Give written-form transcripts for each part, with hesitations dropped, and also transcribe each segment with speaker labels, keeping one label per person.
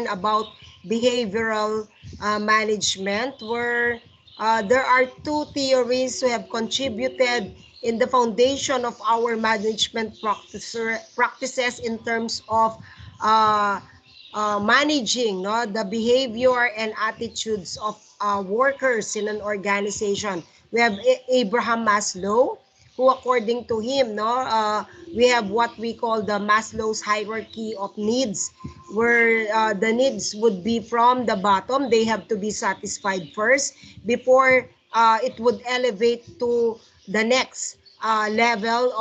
Speaker 1: about behavioral management, where there are two theories who have contributed in the foundation of our management practices in terms of uh, managing, no, the behavior and attitudes of workers in an organization. We have Abraham Maslow, who according to him, no, we have what we call the Maslow's hierarchy of needs, where the needs would be from the bottom. They have to be satisfied first before it would elevate to the next level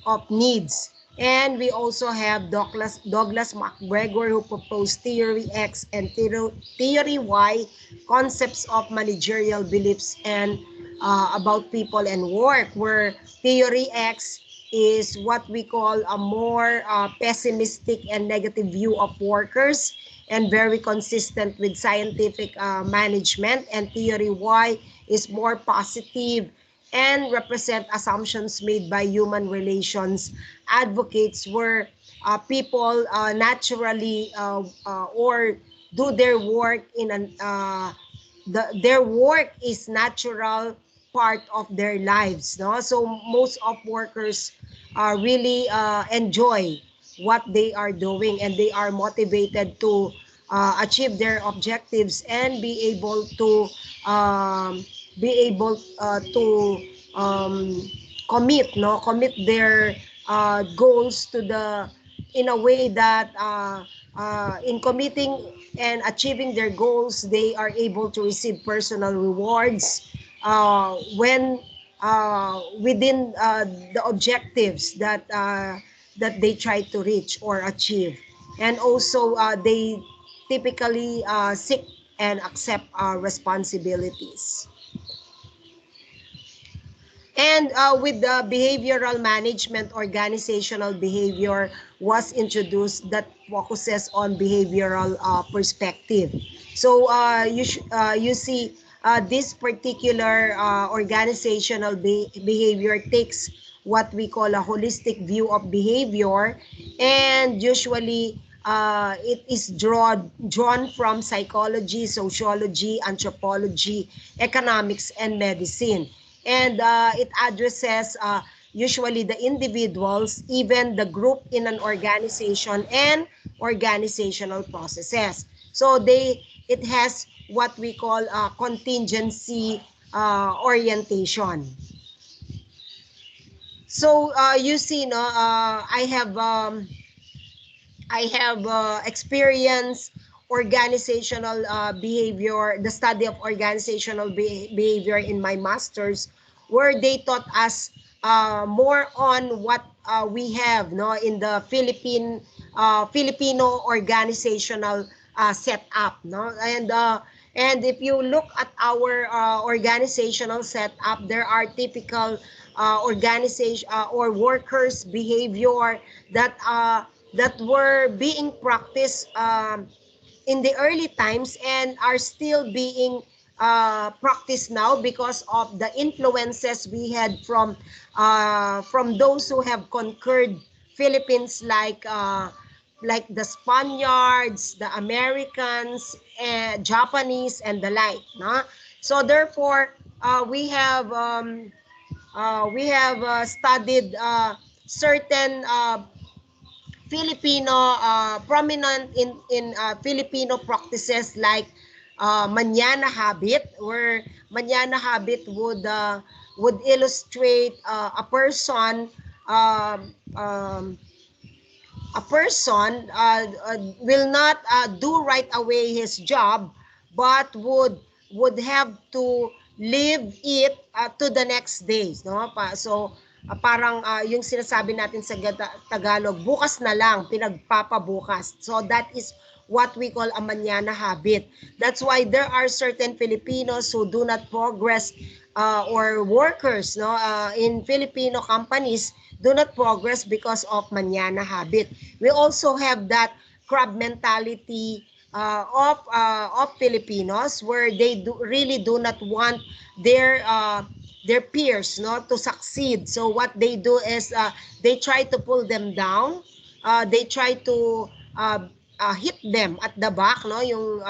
Speaker 1: of needs. And we also have Douglas MacGregor, who proposed Theory X and Theory Y, concepts of managerial beliefs and about people and work, where Theory X is what we call a more pessimistic and negative view of workers and very consistent with scientific management. And Theory Y is more positive and represent assumptions made by human relations advocates, where people naturally or do their work in an their work is natural part of their lives, no, so most of workers really enjoy what they are doing, and they are motivated to achieve their objectives and be able to commit, no, commit their goals to the, in a way that in committing and achieving their goals, they are able to receive personal rewards when within the objectives that they try to reach or achieve. And also they typically seek and accept responsibilities. And with the behavioral management, organizational behavior was introduced that focuses on behavioral perspective. So you see this particular organizational behavior takes what we call a holistic view of behavior, and usually it is drawn from psychology, sociology, anthropology, economics, and medicine. And it addresses usually the individuals, even the group in an organization, and organizational processes. So it has what we call contingency orientation. So you see, no, I have experienced organizational behavior, the study of organizational behavior in my master's, where they taught us more on what we have, no, in the Filipino organizational setup, no, and if you look at our organizational setup, there are typical organization or workers' behavior that that were being practiced in the early times and are still being practiced now because of the influences we had from those who have conquered Philippines, like the Spaniards, the Americans, Japanese, and the like. No? So therefore, we have studied certain Filipino prominent in Filipino practices like manana habit, where manana habit would illustrate um, um, a person will not do right away his job, but would have to leave it to the next days, no, so parang yung sinasabi natin sa Tagalog, bukas na lang, pinagpapabukas. So that is what we call a mañana habit. That's why there are certain Filipinos who do not progress, or workers, no, in Filipino companies do not progress because of mañana habit. We also have that crab mentality of Filipinos, where they really do not want their peers, no, to succeed. So what they do is they try to pull them down. They try to uh, hit them at the back, no, yung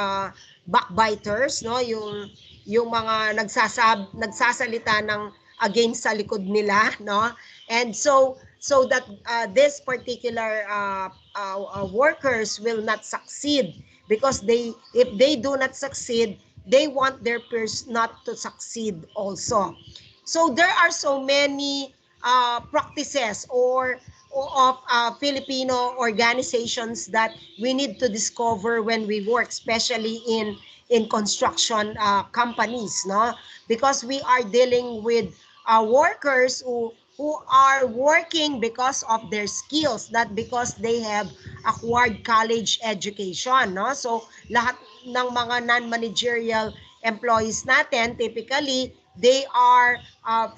Speaker 1: backbiters, no, yung mga nagsasalita ng against sa likod nila, no, and so that this particular workers will not succeed, because if they do not succeed, they want their peers not to succeed also. So there are so many practices or of Filipino organizations that we need to discover when we work, especially in construction companies, no? Because we are dealing with workers who are working because of their skills, not because they have acquired college education, no? So lahat ng mga non-managerial employees natin, typically they are uh,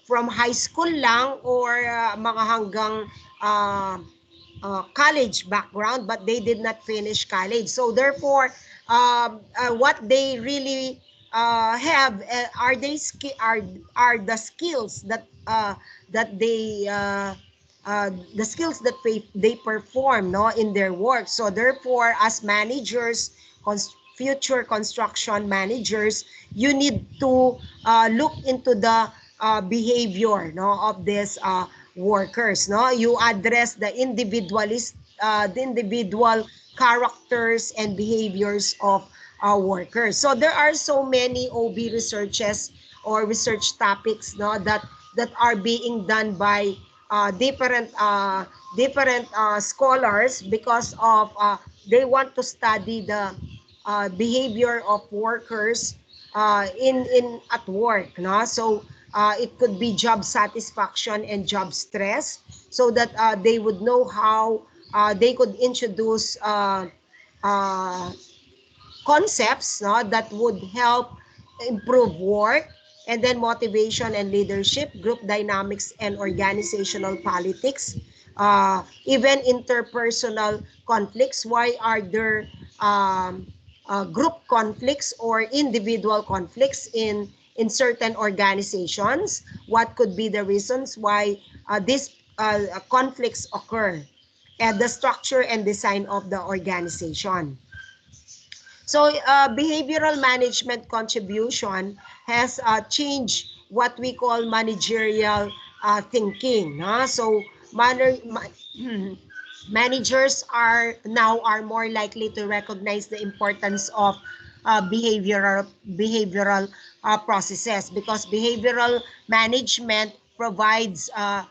Speaker 1: from high school lang, or mga hanggang uh, college background, but they did not finish college. So therefore, what they really have are the skills that the skills that they perform, no, in their work. So therefore, as managers, future construction managers, you need to look into the behavior, no, of these workers, no. You address the individual characters and behaviors of workers. So there are so many OB researches or research topics, no, that are being done by different scholars, because of they want to study the behavior of workers in at work, no. So it could be job satisfaction and job stress, so that they would know how they could introduce uh, concepts, no, that would help improve work, and then motivation and leadership, group dynamics and organizational politics, even interpersonal conflicts. Why are there group conflicts or individual conflicts in certain organizations? What could be the reasons why these conflicts occur, and the structure and design of the organization. So behavioral management contribution has changed what we call managerial thinking. Huh? So managers are more likely to recognize the importance of behavioral processes, because behavioral management provides us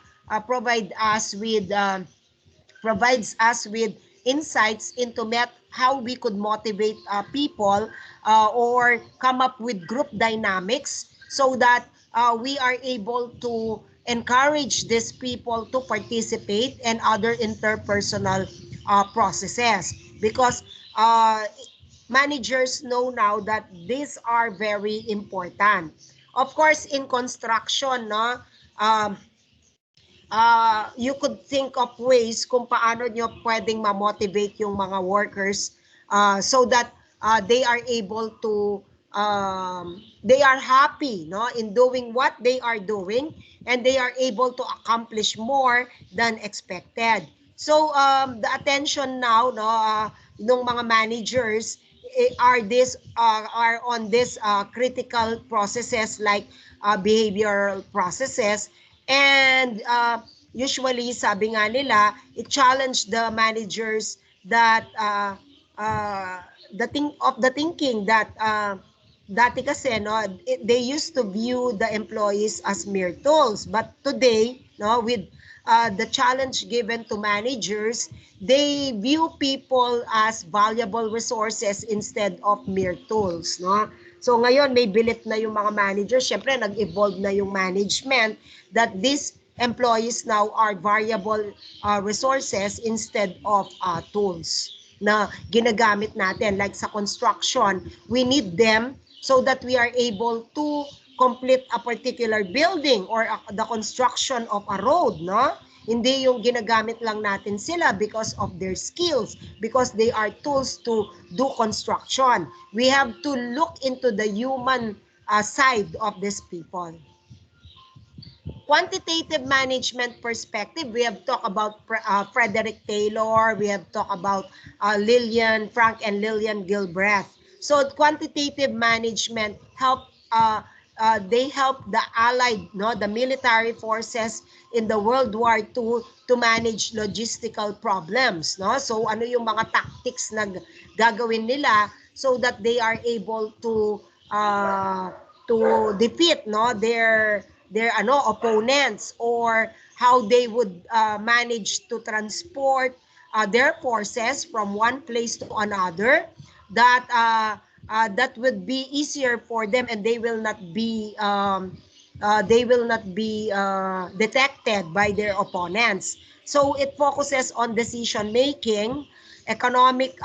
Speaker 1: with insights into how we could motivate people, or come up with group dynamics, so that we are able to encourage these people to participate in other interpersonal processes, because managers know now that these are very important. Of course, in construction, no, um, you could think of ways kung paano nyo pwedeng ma-motivate yung mga workers, so that they are able to they are happy, no, in doing what they are doing, and they are able to accomplish more than expected. So the attention now, no, ng mga managers are on this critical processes, like behavioral processes. And usually, sabi nga nila, it challenged the managers that the thinking that dati kasi, no, they used to view the employees as mere tools, but today, no, with the challenge given to managers, they view people as valuable resources instead of mere tools, no. So ngayon may belief na yung mga managers, syempre nag-evolve na yung management, that these employees now are variable resources instead of tools na ginagamit natin. Like sa construction, we need them so that we are able to complete a particular building or the construction of a road, no? Hindi yung ginagamit lang natin sila because of their skills, because they are tools to do construction. We have to look into the human side of these people. quantitative management perspective, we have talked about Frederick Taylor, we have talked about Frank and Lillian Gilbreth. So quantitative management they help the allied, no, the military forces in the World War II to manage logistical problems, no? So ano yung mga tactics na gagawin nila so that they are able to defeat, no, their opponents, or how they would manage to transport their forces from one place to another, that that would be easier for them, and they will not be detected by their opponents. So it focuses on decision making, economic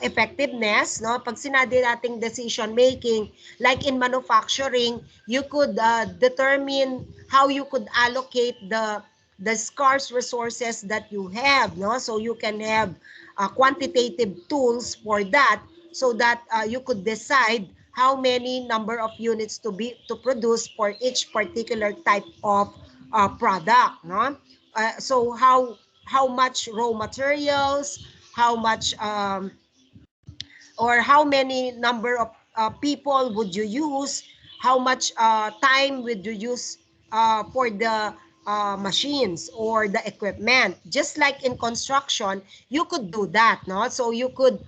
Speaker 1: effectiveness, no? Pag sinabi nating decision making, like in manufacturing, you could determine how you could allocate the scarce resources that you have, no? So you can have quantitative tools for that, so that you could decide how many number of units to produce for each particular type of product, no? So how much raw materials, how much or how many number of people would you use, how much time would you use for the machines or the equipment. Just like in construction, you could do that, no? So you could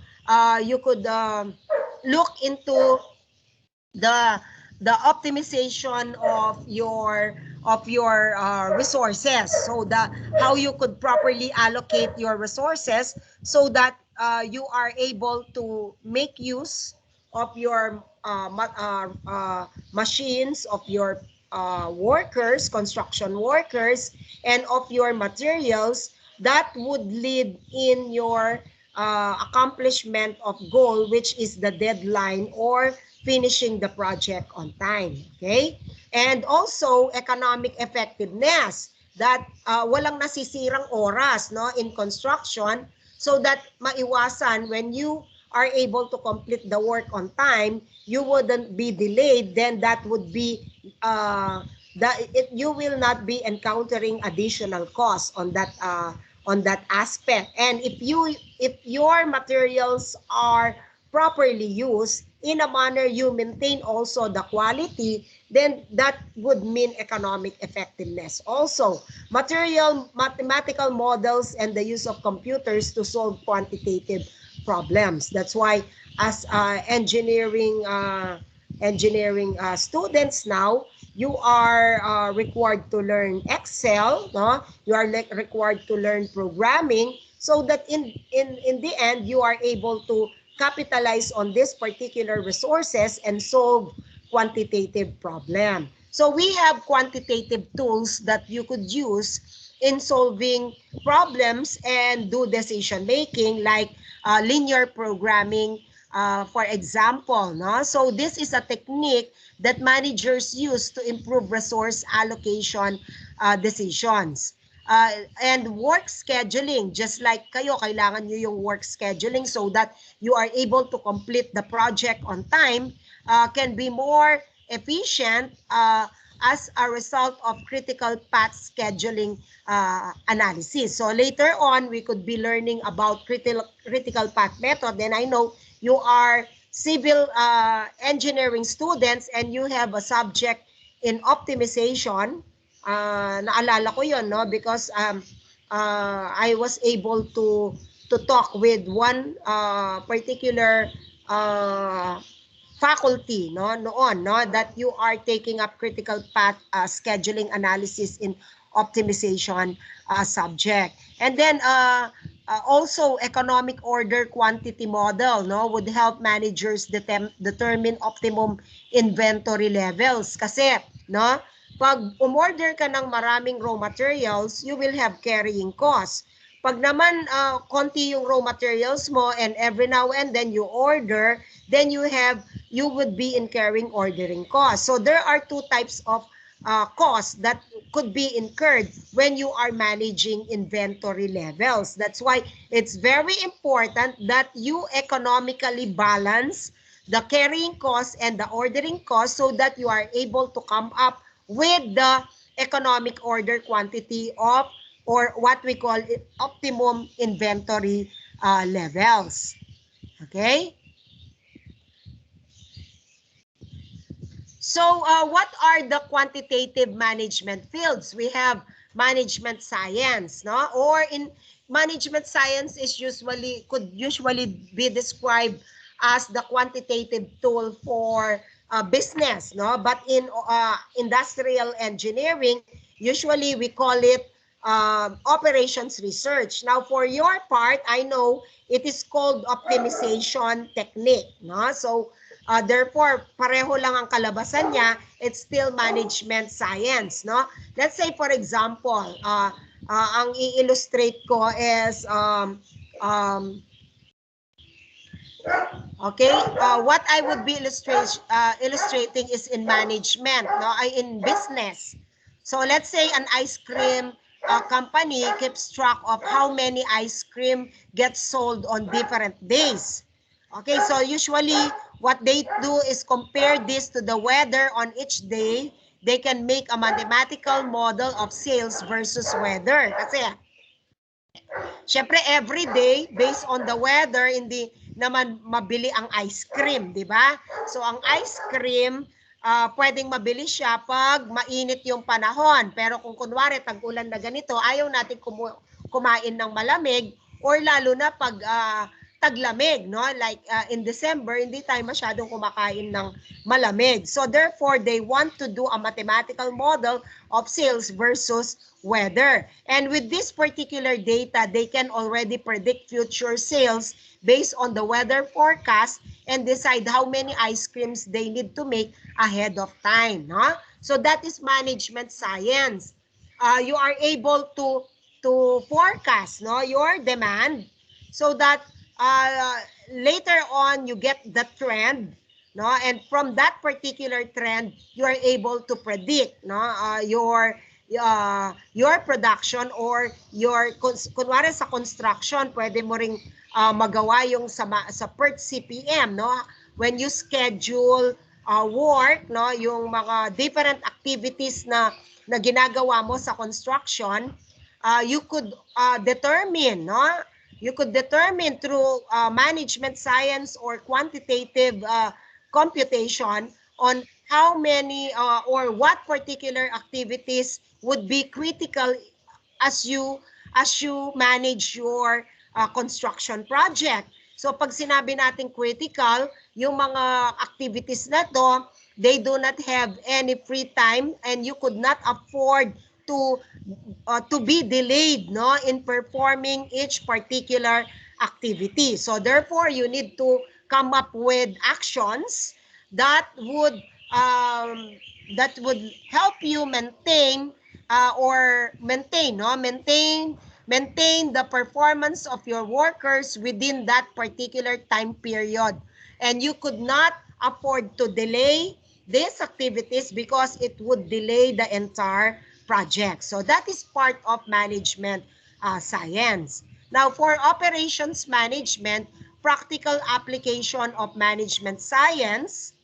Speaker 1: look into the optimization of your resources, so that how you could properly allocate your resources, so that you are able to make use of your machines, of your workers, construction workers, and of your materials, that would lead in your accomplishment of goal, which is the deadline, or finishing the project on time. Okay? And also economic effectiveness, that walang nasisirang oras, no, in construction, so that maiwasan when you are able to complete the work on time, you wouldn't be delayed. Then that would be you will not be encountering additional costs on that aspect. And if your materials are properly used in a manner you maintain also the quality, then that would mean economic effectiveness. Also, mathematical models and the use of computers to solve quantitative problems. That's why as engineering students now, you are required to learn Excel, no? You are required to learn programming, so that in the end you are able to capitalize on this particular resources and solve quantitative problem. So we have quantitative tools that you could use in solving problems and do decision making, like linear programming, for example, no? So this is a technique that managers use to improve resource allocation decisions. And work scheduling, just like kayo, kailangan nyo yung work scheduling so that you are able to complete the project on time, can be more efficient as a result of critical path scheduling analysis. So later on, we could be learning about critical path method. And I know you are civil engineering students and you have a subject in optimization. Naalala ko yon, no, because I was able to talk with one particular faculty, no, noon, no, that you are taking up critical path scheduling analysis in optimization subject. And then also economic order quantity model, no, would help managers determine optimum inventory levels. Kasi, no, pag umorder ka ng maraming raw materials, you will have carrying costs. Pag naman konti yung raw materials mo and every now and then you order, then you would be incurring ordering costs. So there are two types of costs that could be incurred when you are managing inventory levels. That's why it's very important that you economically balance the carrying costs and the ordering costs, so that you are able to come up with the economic order quantity of, or what we call optimum inventory levels. Okay? So what are the quantitative management fields? We have management science, no? Or in management science is could usually be described as the quantitative tool for business, no? But in industrial engineering, usually we call it operations research. Now, for your part, I know it is called optimization technique, no? So therefore, pareho lang ang kalabasan niya, it's still management science, no? Let's say, for example, ang i-illustrate ko is, okay, what I would be illustrating is in management, no? In business. So let's say an ice cream company keeps track of how many ice cream gets sold on different days. Okay, so usually what they do is compare this to the weather on each day. They can make a mathematical model of sales versus weather. Kasi syempre, every day, based on the weather, hindi naman mabili ang ice cream, di ba? So, ang ice cream, pwedeng mabili siya pag mainit yung panahon. Pero kung kunwari, tag-ulan na ganito, ayaw natin kumain ng malamig or lalo na pag taglamig, no? Like in December, hindi tayo masyadong kumakain ng malamig. So therefore, they want to do a mathematical model of sales versus weather. And with this particular data, they can already predict future sales based on the weather forecast and decide how many ice creams they need to make ahead of time, no? So that is management science. You are able to forecast, no, your demand so that later on you get the trend, no, and from that particular trend you are able to predict, no, your production or your kunwari sa construction pwede mo ring magawa yung sa per CPM, no, when you schedule work, no, yung mga different activities na ginagawa mo sa construction, you could determine, no, you could determine through management science or quantitative computation on how many or what particular activities would be critical as you manage your construction project. So pag sinabi natin critical, yung mga activities na to, they do not have any free time and you could not afford to be delayed, no, in performing each particular activity. So therefore, you need to come up with actions that would help you maintain maintain the performance of your workers within that particular time period. And you could not afford to delay these activities because it would delay the entire project. So that is part of management science. Now, for operations management, practical application of management science,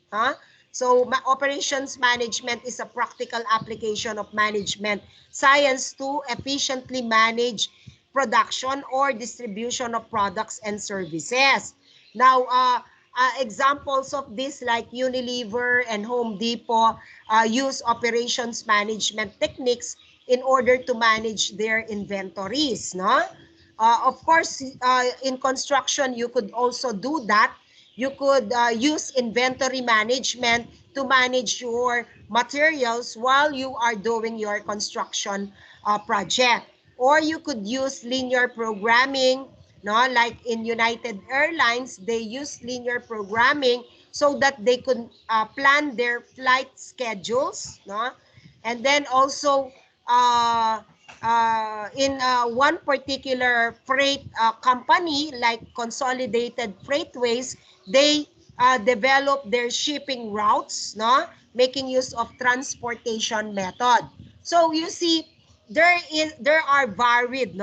Speaker 1: so operations management is a practical application of management science to efficiently manage production or distribution of products and services. Now, examples of this like Unilever and Home Depot use operations management techniques in order to manage their inventories, no? Of course, in construction, you could also do that. You could use inventory management to manage your materials while you are doing your construction project. Or you could use linear programming, no? Like in United Airlines, they use linear programming so that they could plan their flight schedules, no? And then also in one particular freight company like Consolidated Freightways, they develop their shipping routes, no, making use of transportation method. So you see, there are varied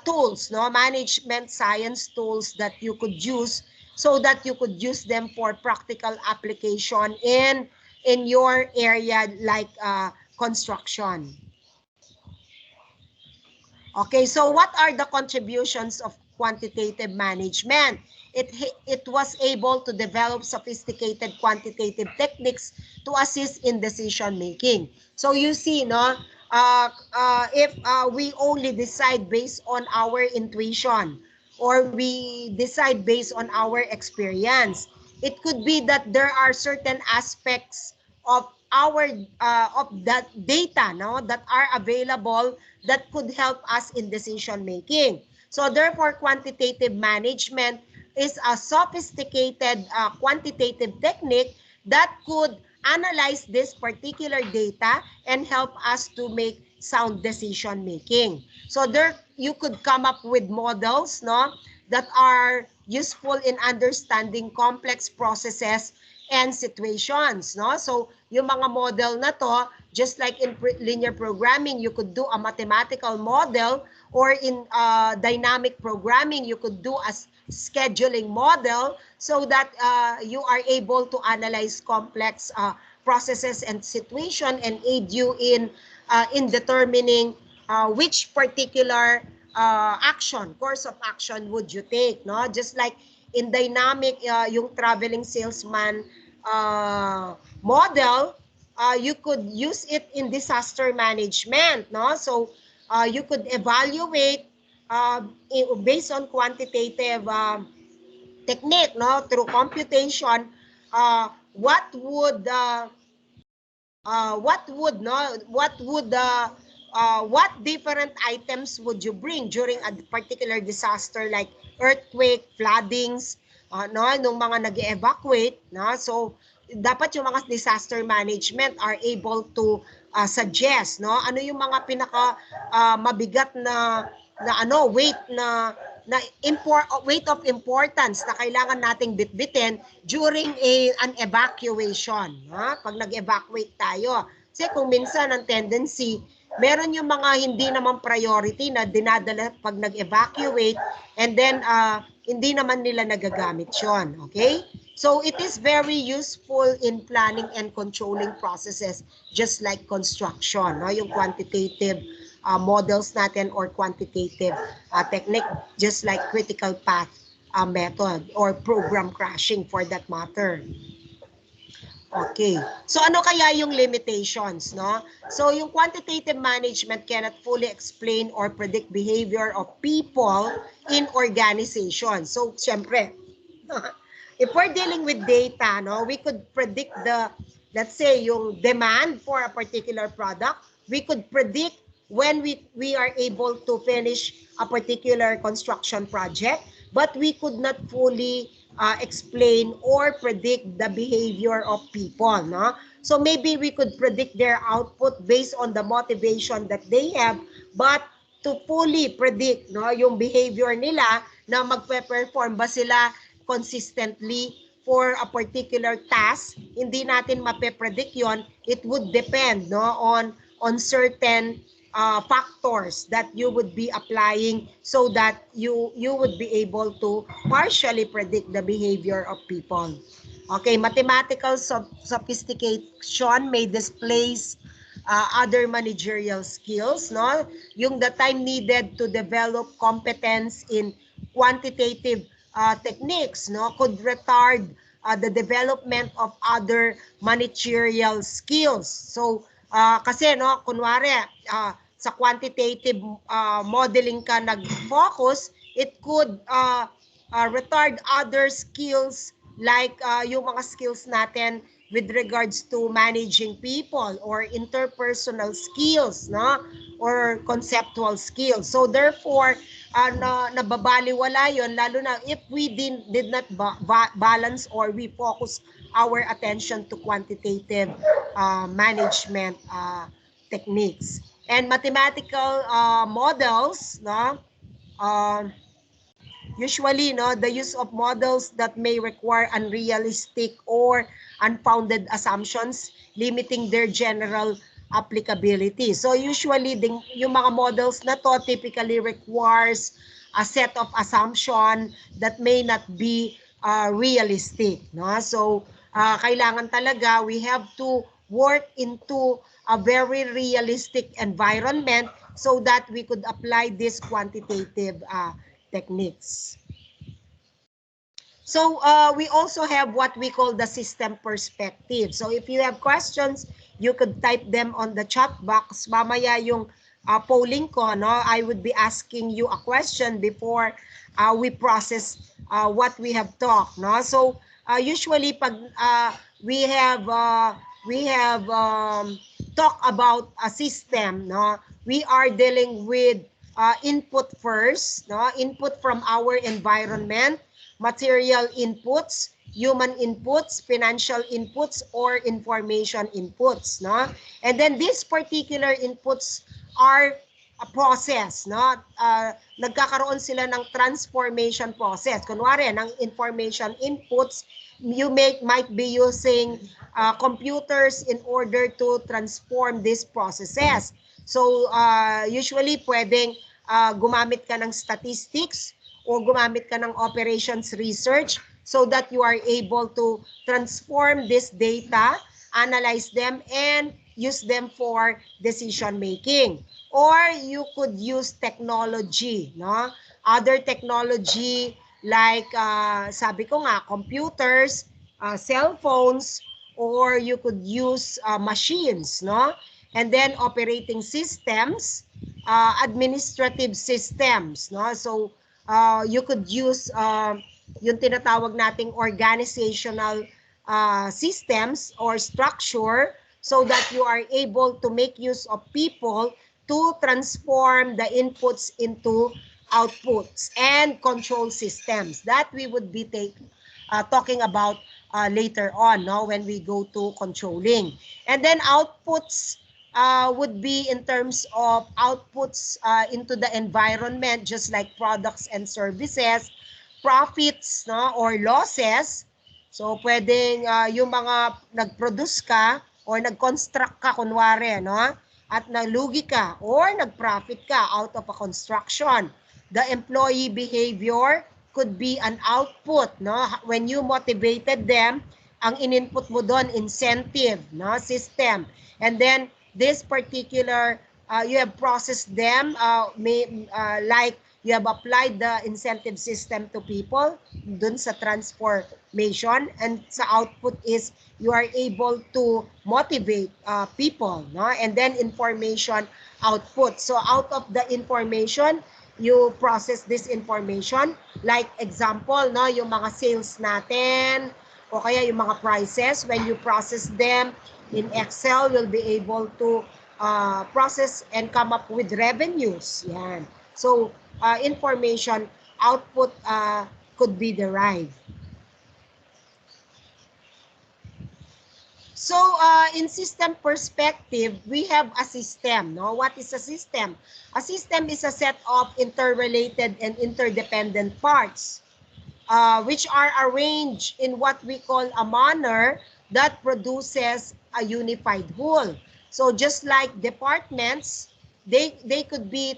Speaker 1: tools, no, management science tools that you could use so that you could use them for practical application in in your area like construction. Okay, so what are the contributions of quantitative management? It was able to develop sophisticated quantitative techniques to assist in decision making. So you see, no, if we only decide based on our intuition or we decide based on our experience, it could be that there are certain aspects of our of that data, no, that are available that could help us in decision making. So therefore, quantitative management is a sophisticated quantitative technique that could analyze this particular data and help us to make sound decision making. So there you could come up with models, no, that are useful in understanding complex processes and situations, no? So yung mga model na to, just like in linear programming, you could do a mathematical model, or in dynamic programming, you could do a scheduling model, so that you are able to analyze complex processes and situation and aid you in determining which particular course of action would you take, no? Just like in dynamic, yung traveling salesman model, you could use it in disaster management, no? So you could evaluate based on quantitative technique, no, through computation, what different items would you bring during a particular disaster like earthquake, floodings, no, nung mga nag-evacuate, no? So dapat yung mga disaster management are able to suggest, no, ano yung mga pinaka mabigat na weight of importance na kailangan nating bitbitin during an evacuation, ha? Pag nag-evacuate tayo. Kasi kung minsan ang tendency, meron yung mga hindi naman priority na dinadala pag nag-evacuate, and then hindi naman nila nagagamit yon. Okay? So it is very useful in planning and controlling processes just like construction, no? Yung quantitative models natin or quantitative technique, just like critical path method or program crashing for that matter. Okay. So ano kaya yung limitations, no? So yung quantitative management cannot fully explain or predict behavior of people in organizations. So syempre, if we're dealing with data, no, we could predict let's say, yung demand for a particular product. We could predict when we are able to finish a particular construction project, but we could not fully explain or predict the behavior of people, no? So maybe we could predict their output based on the motivation that they have, but to fully predict, no, yung behavior nila, na magpe-perform ba sila consistently for a particular task, hindi natin mape-predict yon. It would depend, no, on certain factors that you would be applying, so that you would be able to partially predict the behavior of people. Okay, mathematical sophistication may displace other managerial skills, no? Yung the time needed to develop competence in quantitative techniques, no, could retard the development of other managerial skills. So kasi, no, kunwari sa quantitative modeling ka nag-focus, it could retard other skills like yung mga skills natin with regards to managing people or interpersonal skills, no, or conceptual skills. So therefore, nababaliwala yon, lalo na if we did not balance or we focus our attention to quantitative management techniques. And mathematical models, no, usually, no, the use of models that may require unrealistic or unfounded assumptions, limiting their general applicability. So usually, yung mga models na to typically requires a set of assumption that may not be realistic, no? So kailangan talaga we have to work into a very realistic environment so that we could apply these quantitative techniques. So we also have what we call the system perspective. So if you have questions, you could type them on the chat box. Mamaya yung polling ko, no, I would be asking you a question before we process what we have talked. No? So usually pag we have talked about a system, no, we are dealing with input first, no, input from our environment, material inputs, human inputs, financial inputs, or information inputs, no? And then these particular inputs are a process, no? Nagkakaroon sila ng transformation process. Kunwari, ng information inputs, you might be using computers in order to transform these processes. So, usually, pwedeng gumamit ka ng statistics o gumamit ka ng operations research so that you are able to transform this data, analyze them, and use them for decision making. Or you could use technology, no? Other technology like, sabi ko nga, computers, cell phones, or you could use machines, no? And then operating systems, administrative systems, no? So you could use yung tinatawag nating organizational systems or structure so that you are able to make use of people to transform the inputs into outputs and control systems that we would be talking about later on, no, when we go to controlling. And then outputs would be in terms of outputs into the environment, just like products and services, profits, no, or losses. So pwedeng yung mga nag-produce ka or nag-construct ka kunwari, no, at nalugi ka or nag-profit ka out of a construction. The employee behavior could be an output, no? When you motivated them, ang in-input mo doon incentive, no, system. And then this particular you have processed them like you have applied the incentive system to people dun sa transformation, and sa output is you are able to motivate people, no? And then information output. So out of the information, you process this information, like example, no, yung mga sales natin o kaya yung mga prices, when you process them in Excel, you'll be able to process and come up with revenues. Yan. So information output could be derived. So, in system perspective, we have a system. No? What is a system? A system is a set of interrelated and interdependent parts, which are arranged in what we call a manner that produces a unified whole. So, just like departments, they could be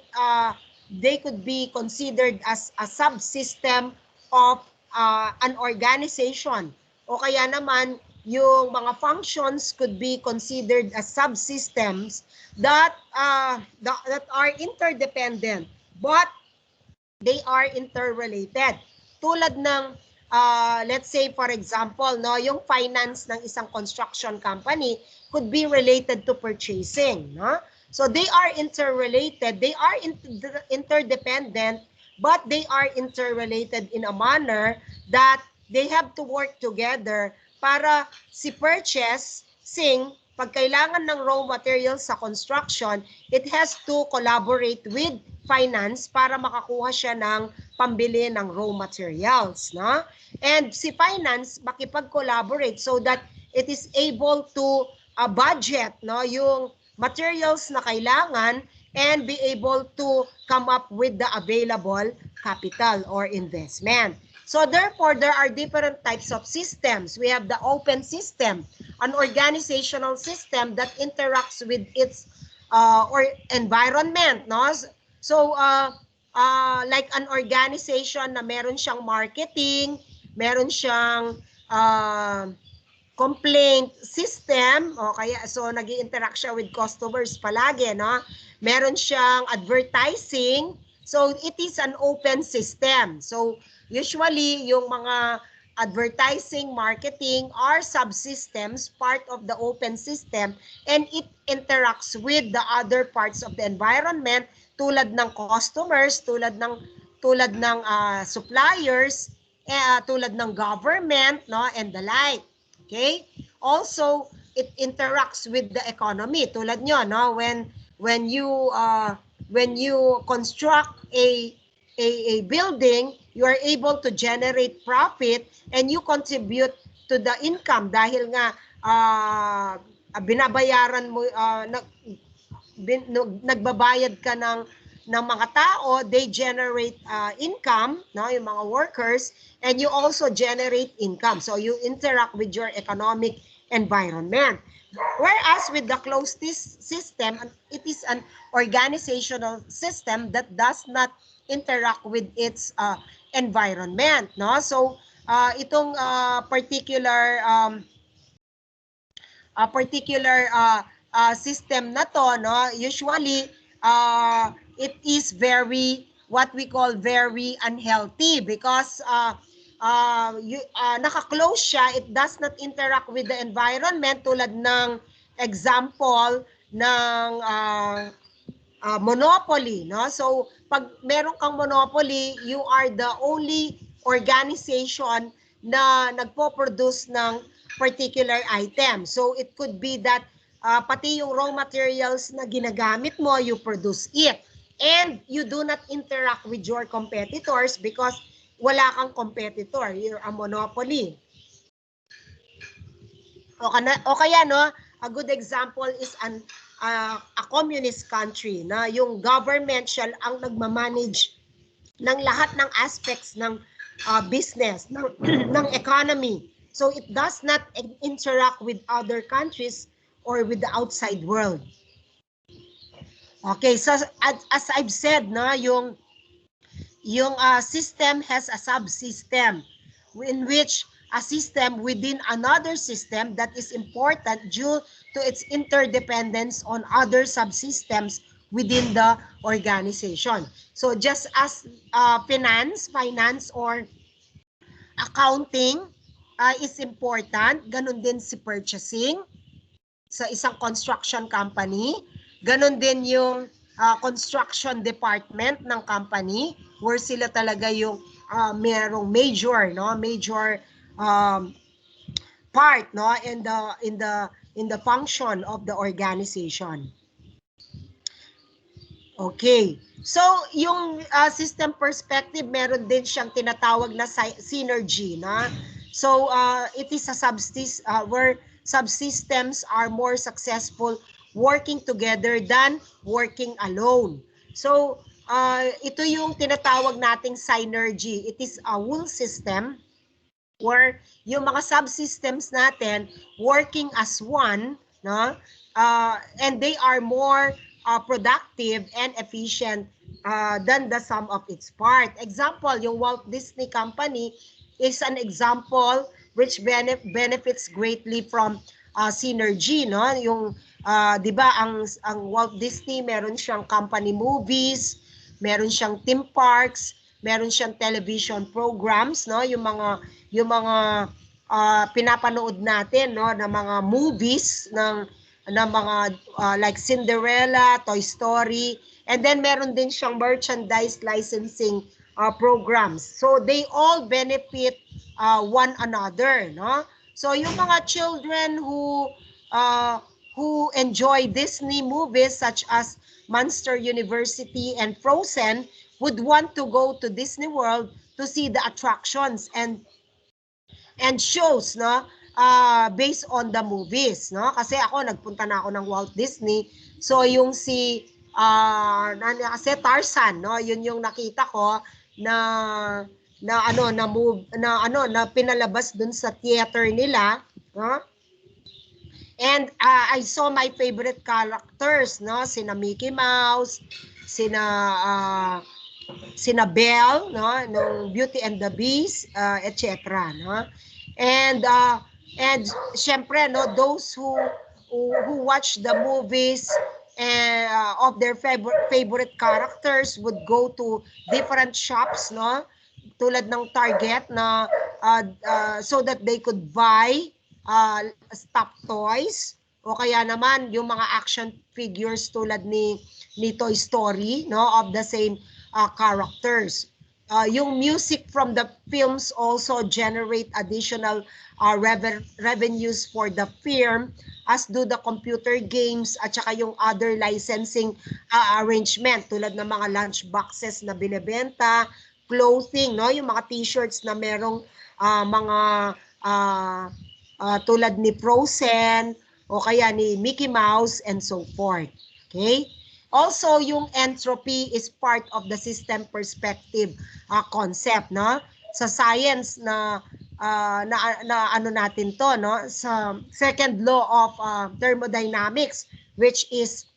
Speaker 1: considered as a subsystem of an organization. O kaya naman, yung mga functions could be considered as subsystems that are interdependent, but they are interrelated. Tulad ng let's say for example, no, yung finance ng isang construction company could be related to purchasing, no? So they are interrelated, they are interdependent, but they are interrelated in a manner that they have to work together para si purchasing, pag kailangan ng raw materials sa construction, it has to collaborate with finance para makakuha siya ng pambili ng raw materials, no? And si finance makipag-collaborate so that it is able to budget, no, yung materials na kailangan and be able to come up with the available capital or investment. So therefore, there are different types of systems. We have the open system, an organizational system that interacts with its or environment, no? So like an organization na meron siyang marketing, meron siyang complaint system, o kaya so nag-i-interact siya with customers palagi, no? Meron siyang advertising, so it is an open system. So usually yung mga advertising, marketing are subsystems, part of the open system, and it interacts with the other parts of the environment tulad ng customers, tulad ng suppliers, tulad ng government, no, and the like. Okay? Also, it interacts with the economy. Tulad nyo, no, when you construct a building, you are able to generate profit and you contribute to the income dahil nga binabayaran mo nagbabayad ka ng mga tao, they generate income, no, yung mga workers, and you also generate income. So you interact with your economic environment. Whereas with the closed system, it is an organizational system that does not interact with its environment, no? So itong system na to, no, usually it is very what we call very unhealthy because naka-close siya, it does not interact with the environment tulad ng example ng monopoly, no? So pag meron kang monopoly, you are the only organization na nagpo-produce ng particular item. So it could be that pati yung raw materials na ginagamit mo, you produce it. And you do not interact with your competitors because wala kang competitor. You're a monopoly. O kaya, no, a good example is a communist country na yung government siya ang nagmamanage ng lahat ng aspects ng business, ng economy. So it does not interact with other countries or with the outside world. Okay, so as I've said, no, yung system has a subsystem in which a system within another system that is important due to its interdependence on other subsystems within the organization. So just as finance or accounting is important, ganun din si purchasing sa isang construction company, ganun din yung construction department ng company where sila talaga yung merong major part, no, in the function of the organization. Okay. So, yung system perspective, meron din siyang tinatawag na synergy, na. So, it is a where subsystems are more successful working together than working alone. So, ito yung tinatawag nating synergy. It is a whole system where yung mga subsystems natin working as one, no? And they are more productive and efficient than the sum of its part. Example, yung Walt Disney Company is an example which benefits greatly from synergy, no? Yung 'di ba ang Walt Disney meron siyang company movies, meron siyang theme parks, meron siyang television programs, no? Yung mga pinapanood natin, no, na mga movies ng mga like Cinderella, Toy Story, and then meron din siyang merchandise licensing programs. So they all benefit one another, no? So yung mga children who enjoy Disney movies such as Monster University and Frozen would want to go to Disney World to see the attractions and shows, no, based on the movies, no? Kasi ako nagpunta na ako ng Walt Disney. So yung kasi Tarzan, no, yun yung nakita ko na pinalabas dun sa theater nila, no? And I saw my favorite characters, no, sina Mickey Mouse, sina Belle, no, ng Beauty and the Beast, etc., no? And And syempre, no, those who watch the movies of their favorite characters would go to different shops, no, tulad ng Target na so that they could buy stuffed toys, o kaya naman yung mga action figures tulad ni Toy Story, no, of the same characters. Yung music from the films also generate additional revenues for the firm, as do the computer games at saka yung other licensing arrangement tulad ng mga lunch boxes na binebenta, clothing, no, yung mga t-shirts na merong mga tulad ni Frozen o kaya ni Mickey Mouse and so forth. Okay? Also, yung entropy is part of the system perspective concept, no? Sa science na ano natin to, no? Sa second law of thermodynamics, which is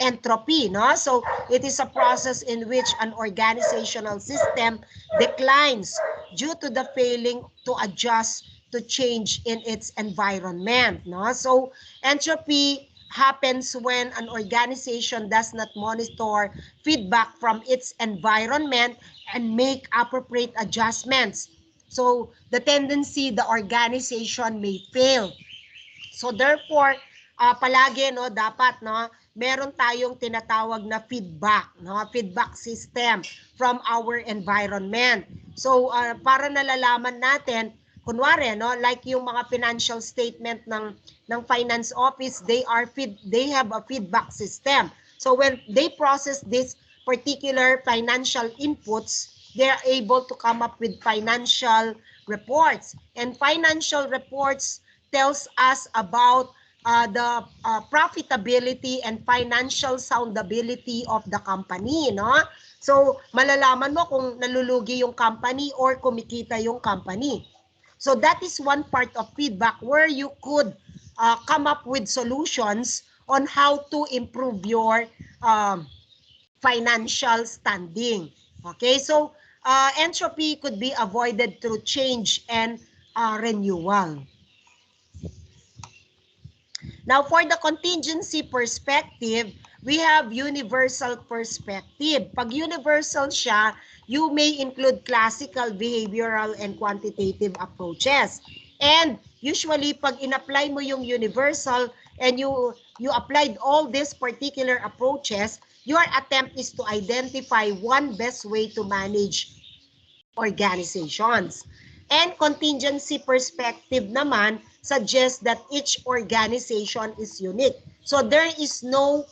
Speaker 1: entropy, no? So it is a process in which an organizational system declines due to the failing to adjust to change in its environment, no? So entropy happens when an organization does not monitor feedback from its environment and make appropriate adjustments. So the tendency the organization may fail. So therefore, palagi, no, dapat, no, meron tayong tinatawag na feedback, no, feedback system from our environment. So para nalalaman natin, kunwari, no, like yung mga financial statement ng finance office, they have a feedback system. So when they process this particular financial inputs, they are able to come up with financial reports. And financial reports tells us about the profitability and financial soundability of the company, no? So, malalaman mo kung nalulugi yung company or kumikita yung company. So, that is one part of feedback where you could come up with solutions on how to improve your financial standing. Okay, so entropy could be avoided through change and renewal. Now, for the contingency perspective, we have universal perspective. Pag universal siya, you may include classical, behavioral, and quantitative approaches. And usually, pag in-apply mo yung universal and you applied all these particular approaches, your attempt is to identify one best way to manage organizations. And contingency perspective naman suggests that each organization is unique. So there is no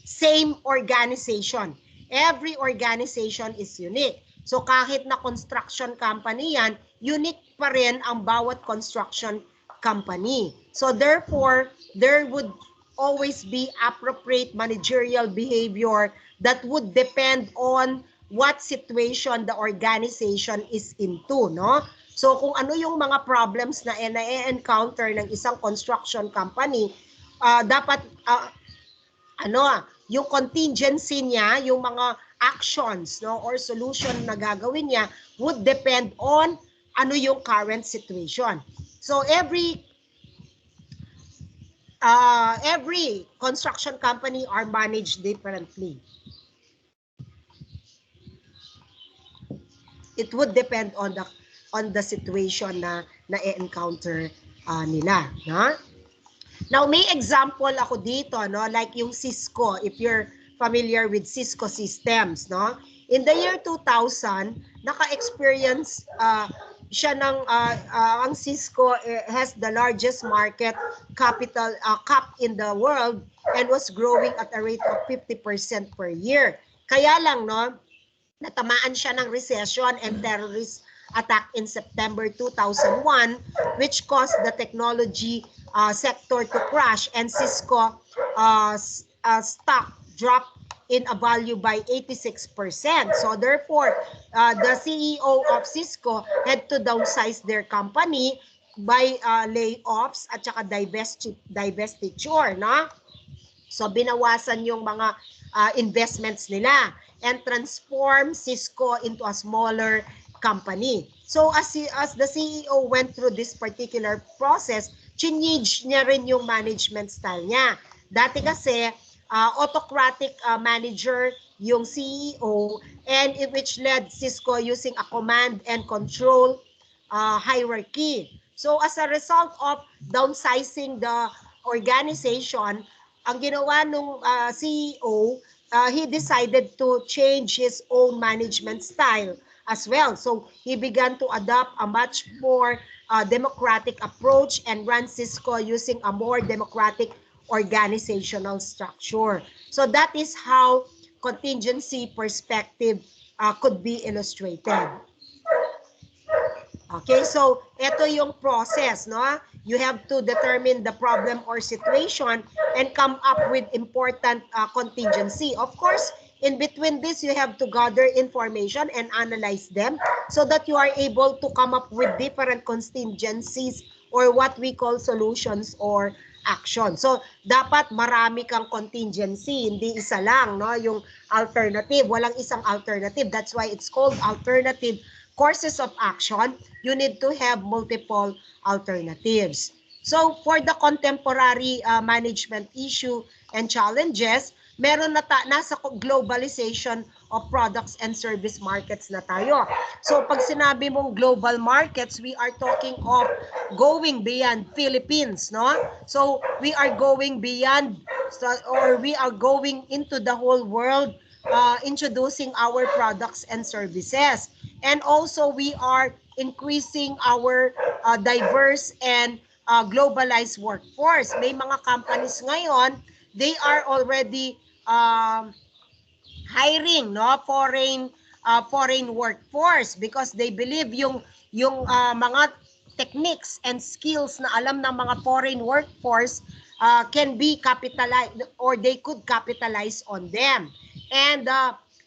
Speaker 1: same organization. Every organization is unique. So kahit na construction company yan, unique pa rin ang bawat construction company. So therefore, there would always be appropriate managerial behavior that would depend on what situation the organization is into, no? So kung ano yung mga problems na na-encounter ng isang construction company, dapat yung contingency niya, yung mga actions, no, or solution na gagawin niya would depend on ano yung current situation. So every construction company are managed differently. It would depend on the situation na na-encounter nila, no? Now, may example ako dito, no, like yung Cisco, if you're familiar with Cisco systems, no? In the year 2000, naka-experience siya ng ang Cisco has the largest market capital cap in the world and was growing at a rate of 50% per year. Kaya lang, no, natamaan siya ng recession and terrorist attack in September 2001, which caused the technology sector to crash, and Cisco stock dropped in a value by 86%. So therefore, the CEO of Cisco had to downsize their company by layoffs at saka divestiture, no? So binawasan yung mga investments nila and transform Cisco into a smaller company. So as the CEO went through this particular process, change niya rin yung management style niya. Dati kasi autocratic manager yung CEO, and in which led Cisco using a command and control hierarchy. So as a result of downsizing the organization, ang ginawa nung CEO, he decided to change his own management style as well. So he began to adopt a much more democratic approach and run Cisco using a more democratic organizational structure. So that is how contingency perspective could be illustrated. Okay, so ito yung process, no? You have to determine the problem or situation and come up with important contingency. Of course, in between this, you have to gather information and analyze them so that you are able to come up with different contingencies or what we call solutions or action. So, dapat marami kang contingency, hindi isa lang, no? Yung alternative, walang isang alternative. That's why it's called alternative courses of action. You need to have multiple alternatives. So, for the contemporary management issue and challenges, meron na nasa globalization of products and service markets na tayo. So, pag sinabi mong global markets, we are talking of going beyond Philippines, no? So, we are going beyond, or we are going into the whole world, introducing our products and services. And also, we are increasing our diverse and globalized workforce. May mga companies ngayon, they are already hiring, no, foreign workforce because they believe yung mga techniques and skills na alam ng mga foreign workforce can be capitalized, or they could capitalize on them.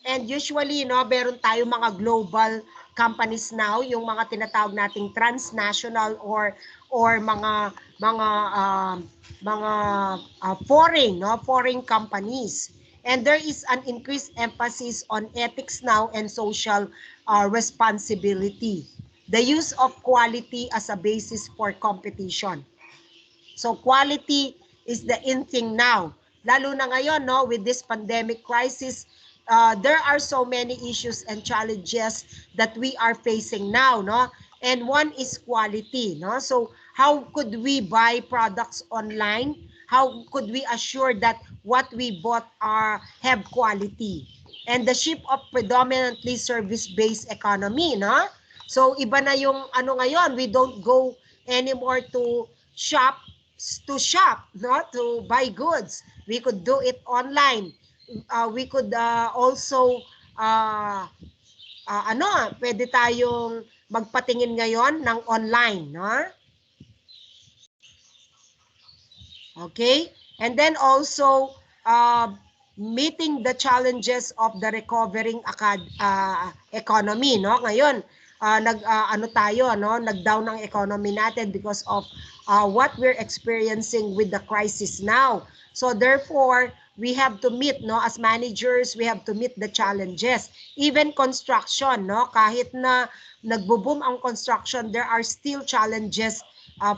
Speaker 1: And usually, no, meron tayo mga global companies now, yung mga tinatawag nating transnational or mga foreign companies. And there is an increased emphasis on ethics now and social responsibility. The use of quality as a basis for competition. So quality is the in thing now. Lalo na ngayon, no, with this pandemic crisis, there are so many issues and challenges that we are facing now, no? And one is quality, no? So how could we buy products online? How could we assure that what we bought have quality? And the shift of predominantly service-based economy, no? So iba na yung ano ngayon, we don't go anymore to shop, no, to buy goods. We could do it online. We could also pwede tayong magpatingin ngayon ng online, no? Okay? And then also meeting the challenges of the recovering economy, no? Ngayon, nag-down ang economy natin because of what we're experiencing with the crisis now. So therefore, we have to meet, no, as managers, we have to meet the challenges. Even construction, no, kahit na nagbo-boom ang construction, there are still challenges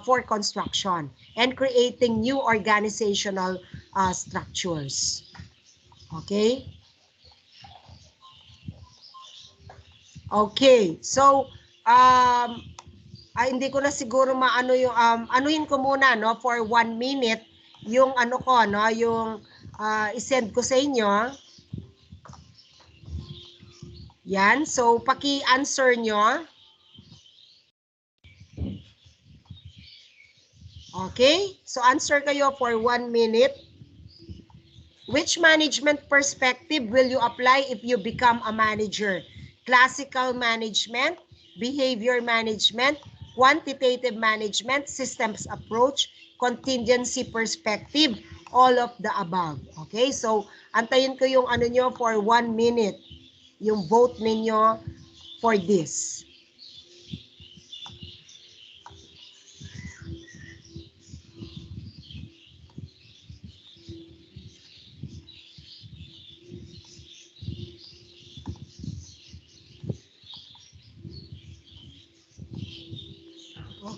Speaker 1: for construction and creating new organizational structures. Okay? Okay. So, hindi ko na siguro maano yung anuhin ko muna, no, for 1 minute yung ano ko, no, yung i-send ko sa inyo. Yan. So, paki-answer nyo. Okay? So, answer kayo for 1 minute. Which management perspective will you apply if you become a manager? Classical management, behavior management, quantitative management, systems approach, contingency perspective, all of the above. Okay? So, antayin ko yung ano nyo for 1 minute. Yung vote ninyo for this.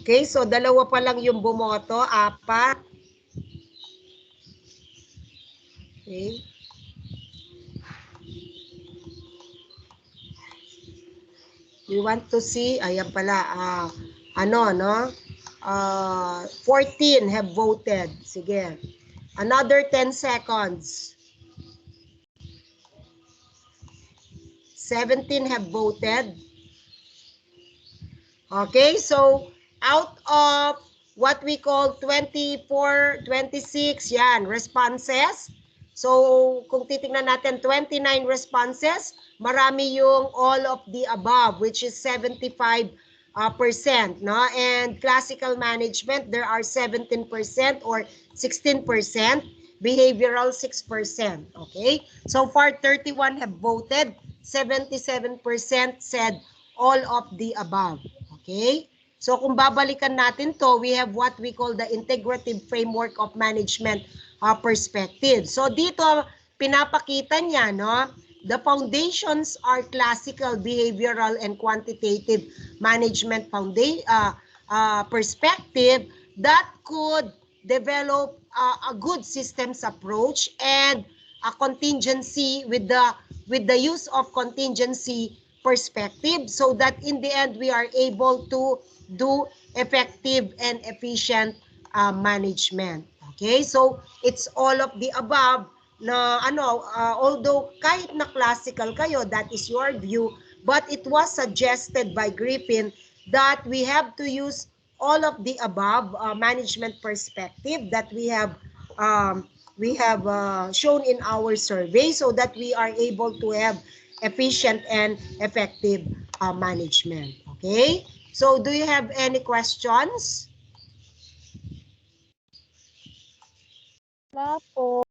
Speaker 1: Okay, so dalawa pa lang yung bumoto, apat. Okay. We want to see, ayan pala, ano, no? 14 have voted. Sige. Another 10 seconds. 17 have voted. Okay, so out of what we call 24, 26, yan, responses. So, kung titingnan natin, 29 responses, marami yung all of the above, which is 75%, no? And classical management, there are 17% or 16%, behavioral 6%, okay? So far, 31 have voted, 77% said all of the above. Okay? So kung babalikan natin to, we have what we call the integrative framework of management perspective. So dito, pinapakita niya, no? The foundations are classical, behavioral, and quantitative management perspective that could develop a good systems approach and a contingency with the use of contingency perspective so that in the end we are able to do effective and efficient management. Okay? So it's all of the above na although kahit na classical kayo, that is your view, but it was suggested by Griffin that we have to use all of the above management perspective that we have shown in our survey so that we are able to have efficient and effective management. Okay? So do you have any questions?
Speaker 2: Wala po.